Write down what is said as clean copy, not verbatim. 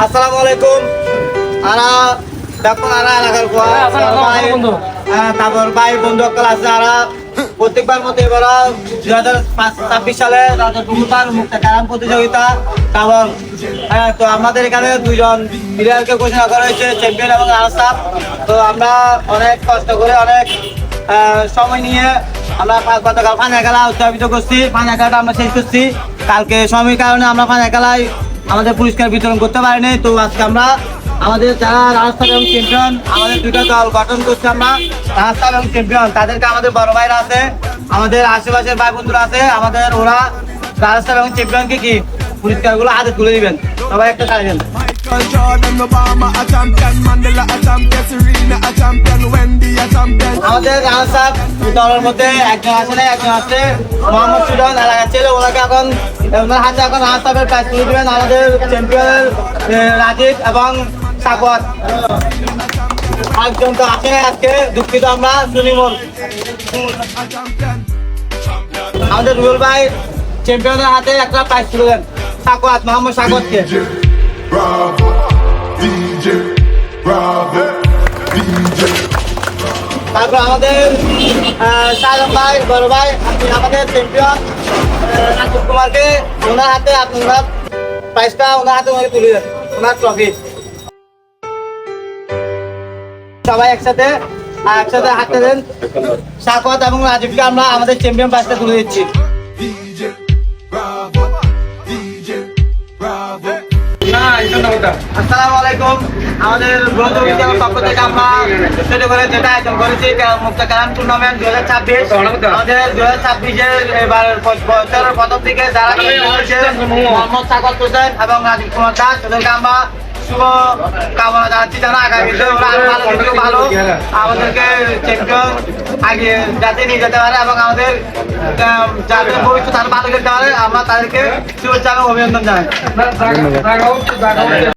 আসসালামু আলাইকুম। আরা দেখুন আরা এলাকার তারপর ভাই বন্ধু সকল আছে। আরা প্রত্যেকবার মতো এবার 2026 সালে দুবার মুক্ত ক্যারাম প্রতিযোগিতা। তারপর তো আমাদের এখানে দুইজন প্লেয়ারকে ঘোষণা করা হয়েছে, চ্যাম্পিয়ন এবং রানার্স আপ। তো আমরা অনেক কষ্ট করে অনেক সময় নিয়ে আমরা গতকাল ফাইনাল খেলা উদযাপিত করছি। ফাইনাল খেলাটা আমরা শেষ করছি। কালকে সময়ের কারণে আমরা ফাইনাল খেলায় আমাদের পুরস্কার বিতরণ করতে পারিনি। তো আজকে আমরা আমাদের যারা রানার্স আপ এবং চ্যাম্পিয়ন, আমাদের দুইটা দল গঠন করছি আমরা, রানার্স আপ এবং চ্যাম্পিয়ন। তাদেরকে আমাদের বড় ভাইরা আছে, আমাদের আশেপাশের ভাই বন্ধুরা আছে, আমাদের ওরা রানার্স আপ এবং চ্যাম্পিয়নকে কি পুরস্কারগুলো হাতে তুলে দিবেন। সবাই একটা তালি দেন। আমাদের রানার্স আপ দলের মধ্যে একজন আছে না, একজন আছে মোহাম্মদ সুজন এলাকার ছেলে। ওনাকে এখন ওনার হাতে এখন রানার্স আপের প্রাইজ তুলে দিবেন আমাদের চ্যাম্পিয়নের রাজীব এবং সাগর। একজন তো আসে না আজকে, দুঃখিত আমরা। সুনিমন আমাদের রুবেল ভাই চ্যাম্পিয়নের হাতে একটা প্রাইজ তুলে দেন সাগর, মোহাম্মদ সাগরকে। তারপর আমাদের শাহজাহান ভাই বড় ভাই, আপনি আমাদের চ্যাম্পিয়ন রাজীব কুমারকে ওনার হাতে আপনার প্রাইজটা ওনার হাতে ওনাকে তুলে দেন, ওনার ট্রফি। সবাই একসাথে হাতে দেন। সাকওয়াত এবং রাজীবকে আমরা আমাদের চ্যাম্পিয়ন প্রাইজটা তুলে দিচ্ছি। আসসালামু আলাইকুম। আমাদের প্রতিযোগিতার পক্ষ থেকে আমরা ছোট করে যেটা আয়োজন করেছি মুক্ত ক্যারাম টুর্নামেন্ট 2026। আমাদের 2026-এর এবার বছরের প্রথম দিকে যারা মোহাম্মদ সাগর হোসেন এবং রাজীব কুমার দাস, ওদেরকে আমরা শুভ কামনা জানাচ্ছি যেন আগামীতে ওরা আরো ভালো ভিডিও ভালো আমাদেরকে চ্যাম্পিয়ন আগে যাতে নিয়ে যেতে পারে এবং আমাদের যাদের ভবিষ্যৎ আরো ভালো খেলতে পারে আমরা তাদেরকে শুভেচ্ছা এবং অভিনন্দন জানাই।